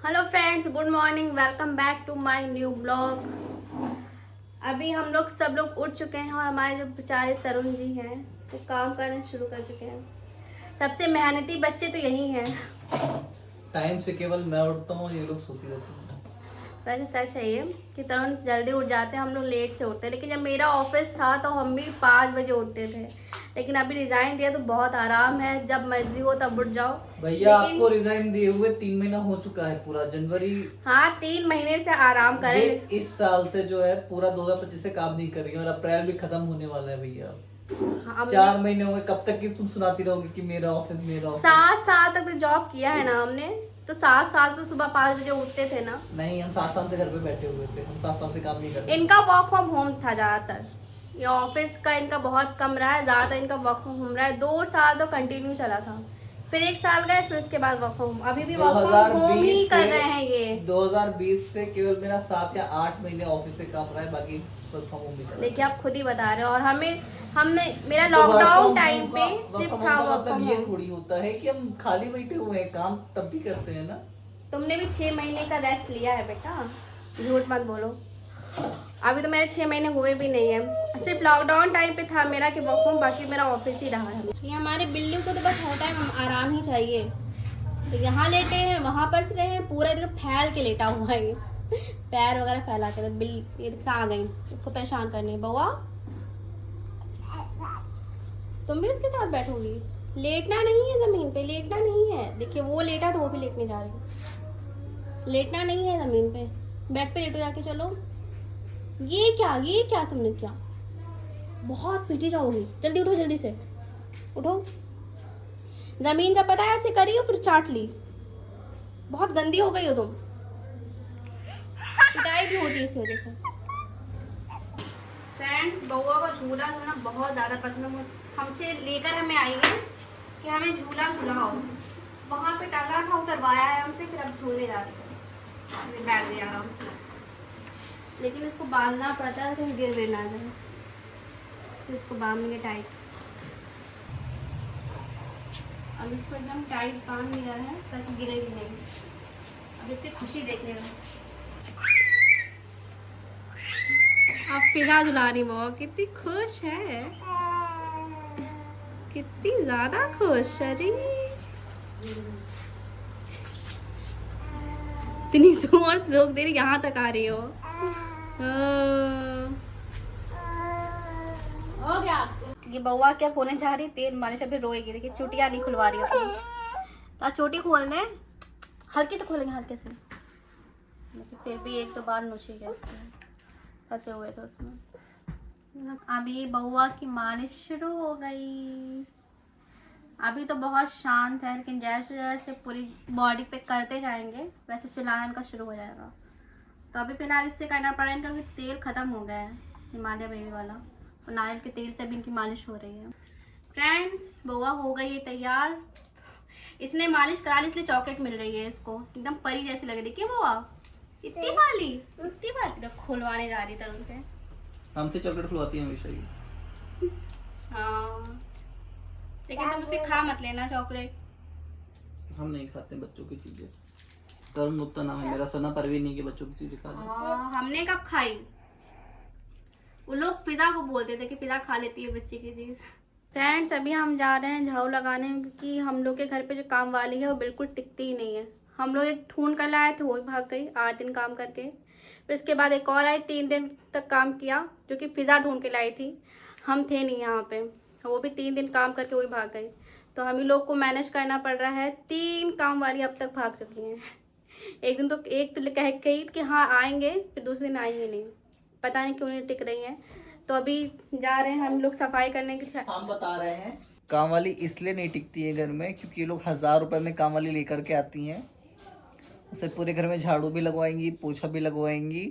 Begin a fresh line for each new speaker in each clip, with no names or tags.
Hello friends, good morning. Welcome back to my new blog. अभी हम लोग सब लोग उठ चुके हैं और हमारे जो बेचारे तरुण जी हैं वो काम करना शुरू कर चुके हैं। सबसे मेहनती बच्चे तो यही हैं।
टाइम से केवल मैं उठता हूँ, ये लोग सोती रहती हैं।
वैसे सच है ये कि तरुण जल्दी उठ जाते हैं, हम लोग लेट से उठते हैं। लेकिन जब मेरा ऑफिस था तो हम भी 5 बजे उठते थे। लेकिन अभी रिजाइन दिया तो बहुत आराम है, जब मर्जी हो तब उठ जाओ।
भैया आपको रिजाइन दिए हुए 3 महीना हो चुका है, पूरा जनवरी।
हाँ, 3 महीने से आराम
ये
करें।
इस साल से जो है पूरा 2025 से काम नहीं कर रही है और अप्रैल भी खत्म होने वाला है भैया। 4 महीने हो गए, कब तक की तुम सुनाती रहोगी कि मेरा ऑफिस।
7 साल तक तो जॉब किया है ना हमने, तो 7 साल से सुबह 5 बजे उठते थे ना।
नहीं, हम 7 साल से घर पे बैठे हुए थे, हम 7 साल से काम नहीं कर रहे।
इनका वर्क फ्रॉम होम था ज्यादातर, ये ऑफिस का इनका बहुत कम रहा है, ज्यादातर इनका वर्क फ्रॉम होम रहा है। 2 साल तो कंटिन्यू चला था, फिर 1 साल गए, फिर उसके बाद वर्क फ्रॉम होम। अभी भी वर्क फ्रॉम होम ही कर रहे हैं ये।
2020 से केवल मेरा 7 या 8 महीने ऑफिस से काम रहा है, बाकी वर्क फ्रॉम होम भी चला।
देखिए, आप खुद ही बता रहे हो। और हमने मेरा
तो
लॉकडाउन टाइम पे
वर्क
सिर्फ
फ्रॉम
था
होम का
वर्क फ्रॉम
मतलब ये
होम।
थोड़ी होता है कि हम खाली बैठे हुए हैं, काम तब भी करते हैं ना।
तुमने भी 6 महीने का रेस्ट लिया है बेटा, झूठ मत बोलो। अभी तो मेरे 6 महीने हुए भी नहीं है, सिर्फ लॉकडाउन टाइम पे था मेरा कि वर्क फ्रॉम, बाकी मेरा ऑफिस ही रहा है। ये हमारे बिल्ली को तो बस हर टाइम आराम ही चाहिए। तो यहाँ लेटे हैं, वहाँ पर से रहे हैं, पूरा देखो फैल के लेटा हुआ है ये, पैर वगैरह फैला के। तो बिल्ली ये देखा आ गई, इसको परेशान करने। बउआ, तुम भी उसके साथ बैठोगी? लेटना नहीं है जमीन पे, लेटना नहीं है। देखिए वो लेटा तो वो भी लेटने जा रही है। लेटना नहीं है जमीन पे, बेड पे लेटो जाके। चलो, ये क्या तुमने किया? बहुत पीटी जाओगी। जल्दी उठो, जल्दी से उठो। जमीन का पता है, ऐसे करी हो फिर चाट ली। बहुत गंदी हो गई हो तुम। पिटाई भी होती है इस वजह से। फ्रेंड्स, बउआ का झूला जो ना बहुत ज़्यादा पसंद है, हमसे लेकर हमें आई है कि हमें झूला झूलाओ। वहाँ पे टंगा था, उतरवाया है हमसे, फिर अब झूलने जा रही है। बैठ गया आराम से, लेकिन इसको बांधना पड़ता है कहीं गिर गिर ना जाए, इसलिए इसको बांधेंगे टाइट। अब इसको एकदम टाइट बांध लिया है ताकि गिरेगी नहीं। अब इससे खुशी देखने में। अब पिज़्ज़ा झुला रही वो, कितनी खुश है, कितनी ज्यादा खुश। अरे इतनी जोर से जोक दे रही, यहाँ तक आ रही हो। हो गया। ये बउआ क्या होने जा रही, तेल मालिश। अभी रोएगी, देखिए चोटियां नहीं खुलवा रही है। चोटी खोल दे, हल्के से खोलेंगे, हल्के से। फिर भी एक तो बार नोचेगा, फंसे हुए थे उसमें। अभी बउआ की मालिश शुरू हो गई। अभी तो बहुत शांत है, लेकिन जैसे जैसे पूरी बॉडी पे करते जाएंगे वैसे चिल्लाना इनका शुरू हो जाएगा। तो अभी फिलहाल इससे करना पड़ा इनका, क्योंकि तेल खत्म हो गया है हिमालय बेबी वाला, और नारियल के तेल से भी इनकी मालिश हो रही है। फ्रेंड्स, बउआ हो गई है तैयार। इसने मालिश करा ली, इसलिए चॉकलेट मिल रही है इसको, एकदम परी जैसी लग रही है। बउआ इतनी वाली, तो खुलवाने जा रही तरुण से।
हमसे चॉकलेट खुलवाती है हमेशा ही।
हाँ, लेकिन तुम उसे खा मत लेना चॉकलेट।
हम नहीं खाते बच्चों की चीजें। तरुण गुप्ता नाम है मेरा, सना परवीन नहीं कि बच्चों की चीजें खा ले।
हमने कब खाई? वो लोग फिजा को बोलते थे कि फिजा खा लेती है बच्चे की चीज। फ्रेंड्स, अभी हम जा रहे हैं झाड़ू लगाने, क्योंकि हम लोग के घर पे जो काम वाली है वो बिल्कुल टिकती ही नहीं है। हम लोग एक ढूंढ कर लाए थे, वो भी भाग गई 8 दिन काम करके। फिर उसके बाद एक और आई, 3 दिन तक काम किया, जो कि फिजा ढूंढ के लाई थी। हम थे नहीं यहाँ पे, वो भी 3 दिन काम करके वही भाग गई। तो हम ही लोग को मैनेज करना पड़ रहा है। 3 काम वाली अब तक भाग चुकी हैं। एक दिन तो कह कही कि हाँ आएंगे, फिर दूसरे दिन आएंगे नहीं, पता नहीं क्यों नहीं टिक रही हैं। तो अभी जा रहे हैं हम लोग सफाई करने के लिए।
हम बता रहे हैं, काम वाली इसलिए नहीं टिकती है घर में क्योंकि ये लोग 1000 रुपए में काम वाली लेकर के आती हैं। उसे पूरे घर में झाड़ू भी लगवाएंगी, पोछा भी लगवाएंगी,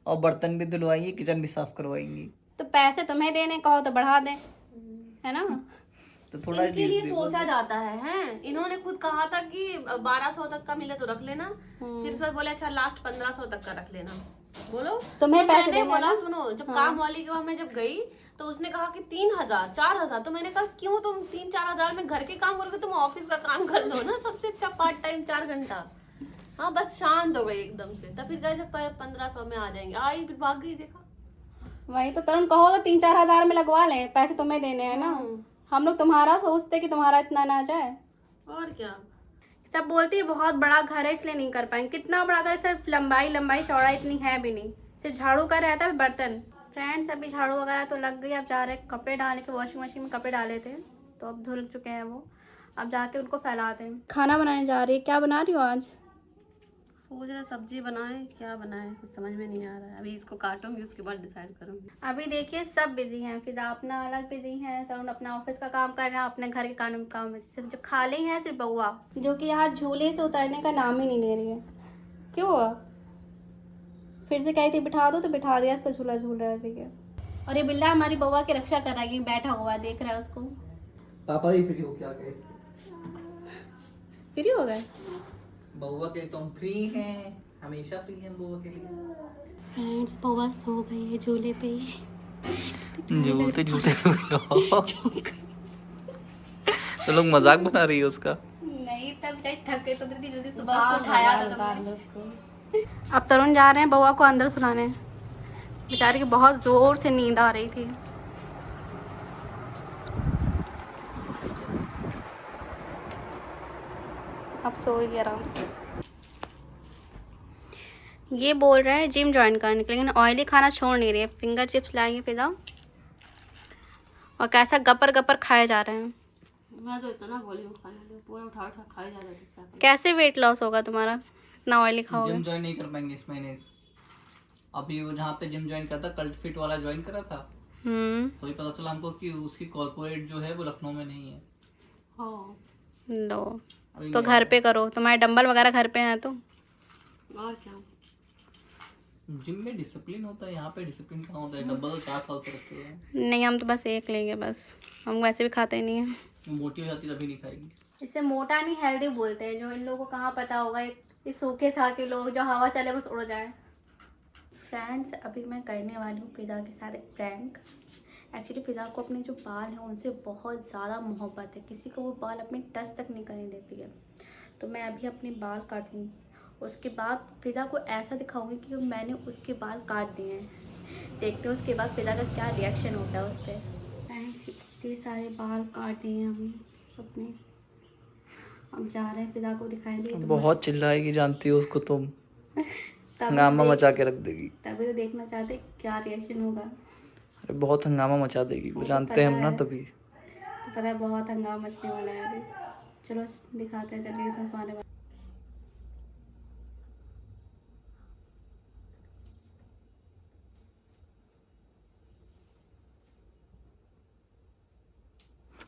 और बर्तन भी धुलवाएंगी, किचन भी साफ करवाएंगी।
तो पैसे तुम्हें देने कहो तो बढ़ा दें, है ना?
तो थोड़ा
इनके लिए सोचा जाता है, हैं? इन्होंने खुद कहा था कि 1200 तक का मिले तो रख लेना, फिर सर बोले अच्छा लास्ट 1500 तक का रख लेना। बोलो
तुम्हें
तो
पैसे
मैंने
देने
बोला
हैं?
सुनो, जब काम वाली के वहाँ मैं जब गई तो उसने कहा कि 3000 4000। तो मैंने कहा क्यों, तुम 3-4 हजार में घर के काम करोगे, तुम ऑफिस का काम कर लो ना, सबसे अच्छा पार्ट टाइम 4 घंटा। हाँ बस शांत हो गई एकदम से, तब फिर कैसे 1500 में आ जाएंगे, आई फिर भाग गई, देखा।
वही तो तरुण, कहो तो 3-4 हजार में लगवा लें, पैसे तुम्हें देने हैं ना। हम लोग तुम्हारा सोचते कि तुम्हारा इतना ना जाए।
और क्या।
सब बोलती है बहुत बड़ा घर है इसलिए नहीं कर पाएंगे। कितना बड़ा घर है, सिर्फ लंबाई चौड़ाई इतनी है भी नहीं, सिर्फ झाड़ू का रहता है, बर्तन। फ्रेंड्स अभी झाड़ू वगैरह तो लग गई, अब जा रहे कपड़े डालने के, वॉशिंग मशीन में कपड़े डाले थे तो अब धुल चुके हैं वो, अब जाके उनको फैलाते हैं। खाना बनाने जा रही है, क्या बना रही हो आज?
सोच रहे सब्जी बनाए, क्या बनाए कुछ समझ में नहीं आ रहा है, अभी इसको काटूंगी उसके बाद डिसाइड करूंगी।
अभी देखिए सब बिजी हैं, फिजा अपना अलग बिजी है, तरुण अपना ऑफिस का काम कर रहा है, अपने घर के काम में। सिर्फ जो खाली है सिर्फ बउआ, जो कि यहाँ झूले से उतरने का नाम ही नहीं ले रही है। क्यों हुआ? फिर से कही थी बिठा दो तो बिठा दिया, इसको झूला झूल रही है। और ये बिल्ला हमारी बउआ की रक्षा कर रहा है, बैठा हुआ है, देख रहा है उसको।
पापा ही फ्री हो क्या गए?
फ्री हो गए?
बउआ के लिए तो हम फ्री हैं, हमेशा फ्री हैं बउआ के लिए।
फ्रेंड्स बउआ सो गई है झूले पे ही।
झूलते तो लोग मजाक बना रही है उसका।
नहीं तब चाहे थके तो इतनी जल्दी सुबह उसको उठाया था तुमने। अब तरुण जा रहे हैं बउआ को अंदर सुलाने, बेचारी की बहुत जोर से नींद आ रही थी। अब सोएगी आराम से। ये बोल रहा है जिम ज्वाइन करने के लिए, लेकिन ऑयली खाना छोड़ नहीं रही है। फिंगर चिप्स लाएंगे फिजा, और कैसा गपर गपर खाए जा रहे हैं।
मैं तो इतना बोली हूँ खाने लिए, पूरा उठा उठा खाए जा रहा है।
कैसे वेट लॉस होगा तुम्हारा इतना ऑयली खाओगे?
जिम ज्वाइन नहीं कर पाएंगे इस महीने। अभी वो जहाँ पे जिम ज्वाइन करता, कल्ट फिट वाला ज्वाइन करा था, तो ही पता चला हमको कि उसकी कॉर्पोरेट जो है वो लखनऊ में नहीं है।
हाँ
लो तो घर पे करो, तुम्हारे डंबल वगैरह घर पे हैं तो।
और क्या।
जिम में डिसिप्लिन होता है, यहाँ पे डिसिप्लिन कहाँ होता है? डंबल तो 4 साल से रखते हैं।
नहीं हम तो बस एक लेंगे बस, हम वैसे भी खाते नहीं हैं।
मोटी हो जाती तभी नहीं खाएगी।
इसे मोटा नहीं हेल्दी बोलते हैं, जो इन लोगों को कहाँ पता होगा, ये सूखे साके लोग जो हवा चले बस उड़ जाए। फ्रेंड्स अभी मैं करने वाली हूँ फिजा के साथ एक प्रैंक। एक्चुअली फिजा को अपने जो बाल हैं उनसे बहुत ज़्यादा मोहब्बत है, किसी को वो बाल अपने टच तक नहीं करने देती है। तो मैं अभी अपने बाल काटूँगी, उसके बाद फिजा को ऐसा दिखाऊंगी कि मैंने उसके बाल काट दिए हैं। देखते हैं उसके बाद फिजा का क्या रिएक्शन होता है उस पर। फ्रेंड्स इतने सारे बाल काट दिए हैं हमने अपने, अब जा रहे हैं फिजा को दिखाएंगे।
बहुत चिल्लाएगी, जानती हो उसको तुम, हंगामा मचा के रख देगी।
तभी तो देखना चाहते क्या रिएक्शन होगा।
अरे बहुत हंगामा मचा देगी वो, जानते हैं हम ना, तभी
तो पता है बहुत हंगामा मचने वाला है अभी। चलो दिखाते हैं, चलिए तो सोने वाले।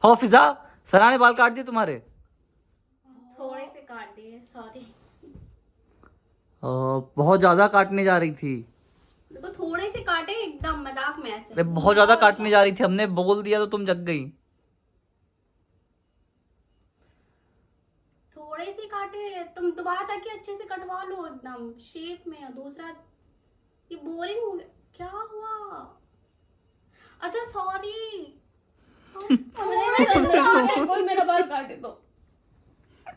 हो फिजा, सना ने बाल काट दिए तुम्हारे?
थोड़े से काट दिए, सॉरी।
बहुत ज्यादा काटने जा रही थी।
देखो थोड़े से काटे, एकदम मजाक में ऐसे।
अरे बहुत ज्यादा काटने जा रही थी, हमने बोल दिया तो तुम जग गई।
थोड़े से काटे, तुम दोबारा ताकि अच्छे से कटवा लो एकदम शेप में। और दूसरा ये बोरिंग हो गया, क्या हुआ? अच्छा सॉरी।
कोई मेरा बाल काटे तो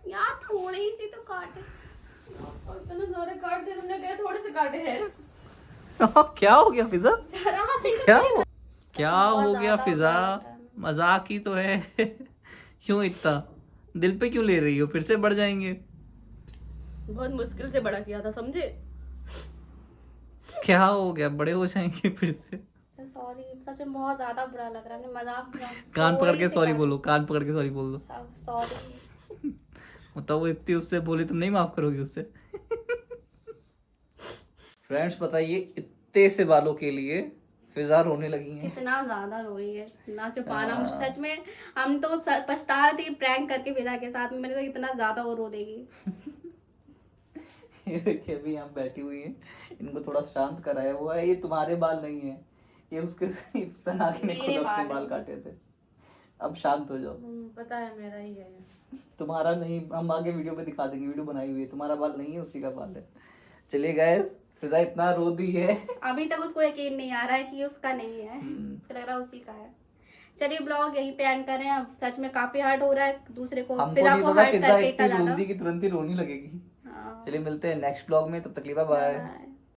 यार थोड़े ही से तो काटे।
इतने सारे काट दिए तुमने, क्या थोड़े से काटे हैं?
क्या हो गया फिजा?
जरा से
क्या हो गया फिजा? मजाक ही तो है। क्यों इतना दिल पे क्यों ले रही हो? फिर से बढ़ जाएंगे।
बहुत मुश्किल से बड़ा किया था, समझे?
क्या हो गया? बड़े हो जाएंगे फिर से।
सॉरी, सच में बहुत ज्यादा बुरा लग रहा है, मजाक
कान पकड़ के सॉरी बोलो, कान पकड़ के सॉरी बोल दो।
सॉरी।
मतलब वो इतनी उससे बोली, तुम नहीं माफ करोगी उससे? फ्रेंड्स बताइए, इतने से बालों के लिए फिजा रोने लगी हैं।
इतना ज्यादा रोई है ना छुपाना मुझे, सच में हम तो पछता रहे थे प्रैंक करके फिजा के साथ में। मैंने तो इतना ज्यादा वो रो देगी।
ये देखिए अभी यहाँ बैठी हुई है, इनको थोड़ा शांत कराया हुआ है। ये तुम्हारे बाल नहीं है, ये उसके सनाकी ने खुद अपने बाल काटे थे। अब शांत हो जाओ।
पता है मेरा ही है ये।
तुम्हारा नहीं, हम आगे वीडियो पे दिखा देंगे, वीडियो बनाई हुई है। तुम्हारा बाल नहीं है, उसी का बाल है। चलिए गाइस, फिजा इतना रो दी है,
अभी तक उसको यकीन नहीं आ रहा है कि ये उसका नहीं है, उसको लग रहा है उसी का है। चलिए ब्लॉग यहीं पे एंड करें। अब सच में काफी हर्ट हो रहा है दूसरे को,
हमको
फिजा
नहीं
को
पता
हर्ट
फिजा
करके
इतनी
इतना
रोती
ज्यादा।
कि तुरंत ही रोने लगेगी।
हाँ
चलिए मिलते हैं नेक्स्ट ब्लॉग में, तब तक के लिए बाय बाय।
बाय।